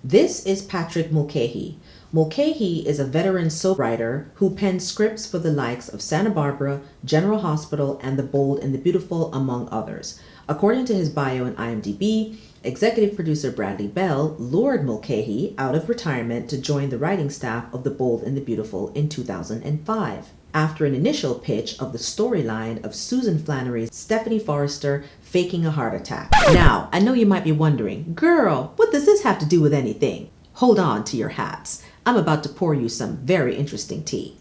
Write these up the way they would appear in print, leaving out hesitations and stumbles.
This is Patrick Mulcahey. Mulcahey is a veteran soap writer who penned scripts for the likes of Santa Barbara, General Hospital, and The Bold and the Beautiful, among others. According to his bio in IMDb, executive producer Bradley Bell lured Mulcahey out of retirement to join the writing staff of The Bold and the Beautiful in 2005. After an initial pitch of the storyline of Susan Flannery's Stephanie Forrester faking a heart attack. Now, I know you might be wondering, girl, what does this have to do with anything? Hold on to your hats. I'm about to pour you some very interesting tea.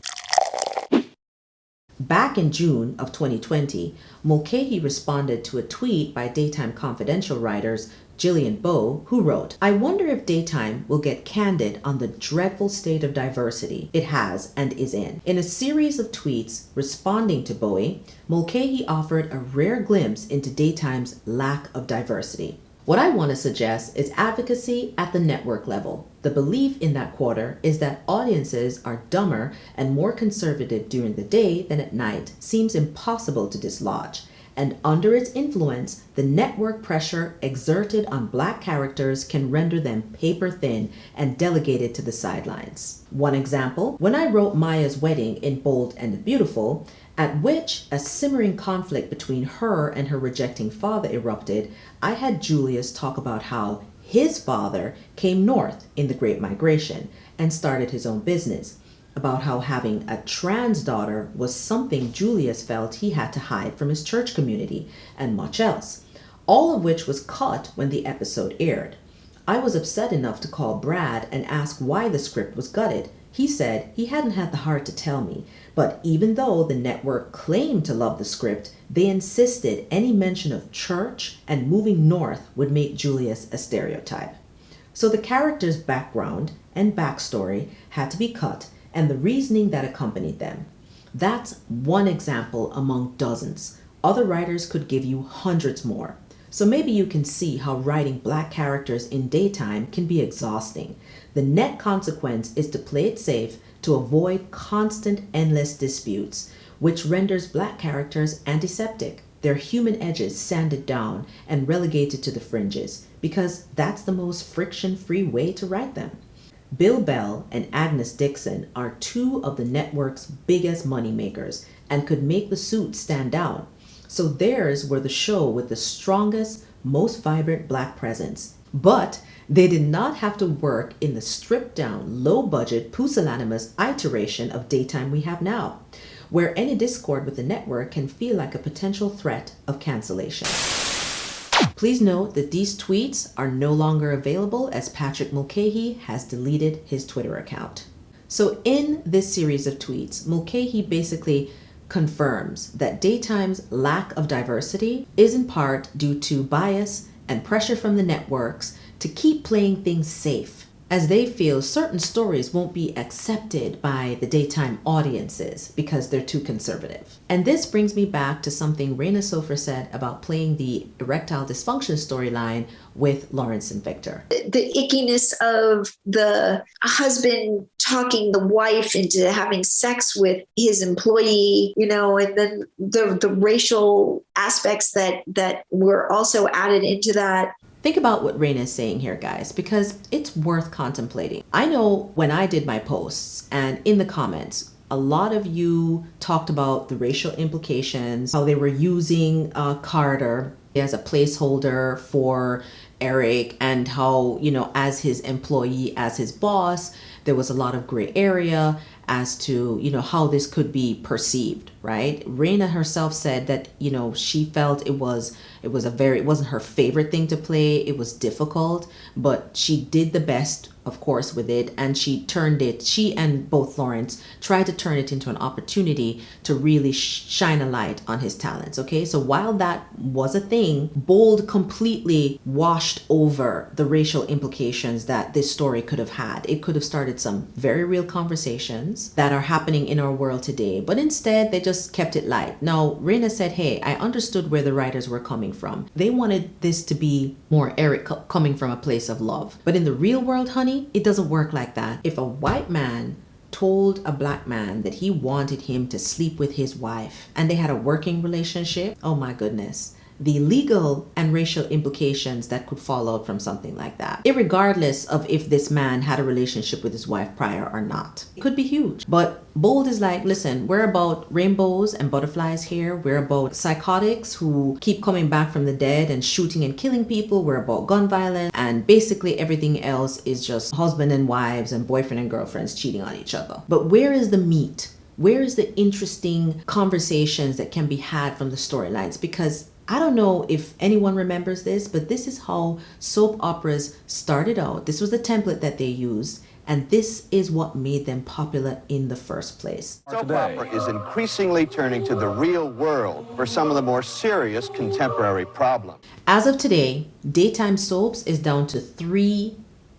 Back in June of 2020, Mulcahey responded to a tweet by Daytime Confidential writers Jillian Bowe, who wrote, "I wonder if Daytime will get candid on the dreadful state of diversity it has and is in." In a series of tweets responding to Bowe, Mulcahey offered a rare glimpse into Daytime's lack of diversity. What I want to suggest is advocacy at the network level. The belief in that quarter is that audiences are dumber and more conservative during the day than at night seems impossible to dislodge. And under its influence, the network pressure exerted on Black characters can render them paper thin and delegated to the sidelines. One example, when I wrote Maya's wedding in Bold and the Beautiful, at which a simmering conflict between her and her rejecting father erupted, I had Julius talk about how his father came north in the Great Migration and started his own business, about how having a trans daughter was something Julius felt he had to hide from his church community, and much else, all of which was cut when the episode aired. I was upset enough to call Brad and ask why the script was gutted. He said he hadn't had the heart to tell me, but even though the network claimed to love the script, they insisted any mention of church and moving north would make Julius a stereotype. So the character's background and backstory had to be cut, and the reasoning that accompanied them. That's one example among dozens. Other writers could give you hundreds more. So maybe you can see how writing Black characters in Daytime can be exhausting. The net consequence is to play it safe to avoid constant, endless disputes, which renders Black characters antiseptic, their human edges sanded down and relegated to the fringes, because that's the most friction-free way to write them. Bill Bell and Agnes Dixon are two of the network's biggest moneymakers and could make the suit stand out. So theirs were the show with the strongest, most vibrant Black presence. But they did not have to work in the stripped-down, low-budget, pusillanimous iteration of Daytime we have now, where any discord with the network can feel like a potential threat of cancellation. Please note that these tweets are no longer available as Patrick Mulcahey has deleted his Twitter account. So in this series of tweets, Mulcahey basically confirms that Daytime's lack of diversity is in part due to bias and pressure from the networks to keep playing things safe, as they feel certain stories won't be accepted by the Daytime audiences because they're too conservative. And this brings me back to something Rena Sofer said about playing the erectile dysfunction storyline with Lawrence and Victor. The ickiness of the husband talking the wife into having sex with his employee, and then the racial aspects that were also added into that. Think about what Rena is saying here, guys, because it's worth contemplating. I know when I did my posts and in the comments, a lot of you talked about the racial implications, how they were using Carter as a placeholder for Eric, and how, as his employee, as his boss, there was a lot of gray area as to, how this could be perceived, right? Rena herself said that, she felt it wasn't her favorite thing to play. It was difficult, but she did the best, of course, with it. And she and both Lawrence tried to turn it into an opportunity to really shine a light on his talents. Okay. So while that was a thing, Bold completely washed over the racial implications that this story could have had. It could have started some very real conversations that are happening in our world today, but instead they just kept it light. Now, Rena said, hey, I understood where the writers were coming from. They wanted this to be more Eric coming from a place of love. But in the real world, honey, it doesn't work like that. If a white man told a Black man that he wanted him to sleep with his wife and they had a working relationship, oh my goodness, the legal and racial implications that could fall out from something like that, irregardless of if this man had a relationship with his wife prior or not. It could be huge. But Bold is like, listen, we're about rainbows and butterflies here. We're about psychotics who keep coming back from the dead and shooting and killing people. We're about gun violence, and basically everything else is just husband and wives and boyfriend and girlfriends cheating on each other. But where is the meat? Where is the interesting conversations that can be had from the storylines? Because I don't know if anyone remembers this, but this is how soap operas started out. This was the template that they used, and this is what made them popular in the first place. Soap opera is increasingly turning to the real world for some of the more serious contemporary problems. As of today, daytime soaps is down to 3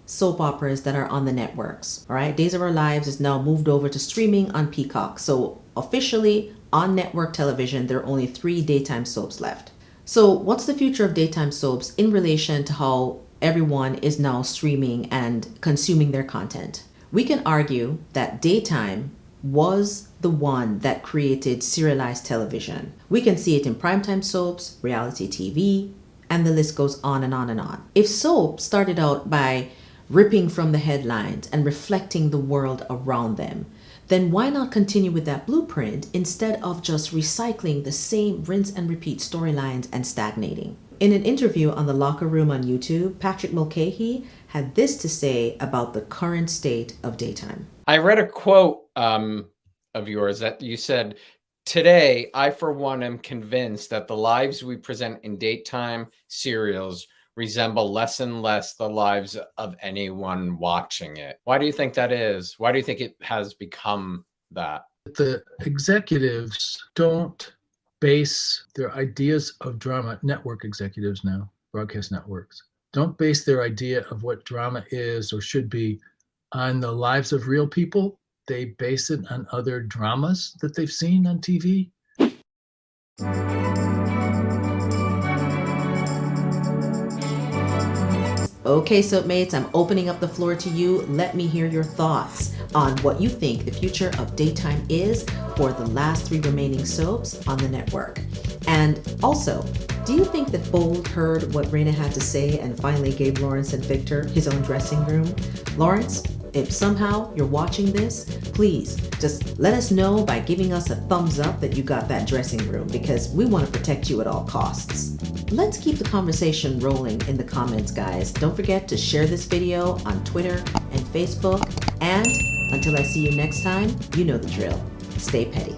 soap operas that are on the networks. All right, Days of Our Lives is now moved over to streaming on Peacock. So officially on network television, there are only 3 daytime soaps left. So what's the future of daytime soaps in relation to how everyone is now streaming and consuming their content? We can argue that daytime was the one that created serialized television. We can see it in primetime soaps, reality TV, and the list goes on and on and on. If soap started out by ripping from the headlines and reflecting the world around them, then why not continue with that blueprint instead of just recycling the same rinse and repeat storylines and stagnating? In an interview on the Locker Room on YouTube, Patrick Mulcahey had this to say about the current state of daytime. I read a quote of yours that you said, "Today, I for one am convinced that the lives we present in daytime serials resemble less and less the lives of anyone watching it." Why do you think that is? Why do you think it has become that? The executives don't base their ideas of drama, network executives now, broadcast networks, don't base their idea of what drama is or should be on the lives of real people. They base it on other dramas that they've seen on TV. Okay, soapmates, I'm opening up the floor to you. Let me hear your thoughts on what you think the future of daytime is for the last 3 remaining soaps on the network. And also, do you think that Bold heard what Rena had to say and finally gave Lawrence and Victor his own dressing room? Lawrence, if somehow you're watching this, please just let us know by giving us a thumbs up that you got that dressing room, because we want to protect you at all costs. Let's keep the conversation rolling in the comments, guys. Don't forget to share this video on Twitter and Facebook. And until I see you next time, you know the drill. Stay petty.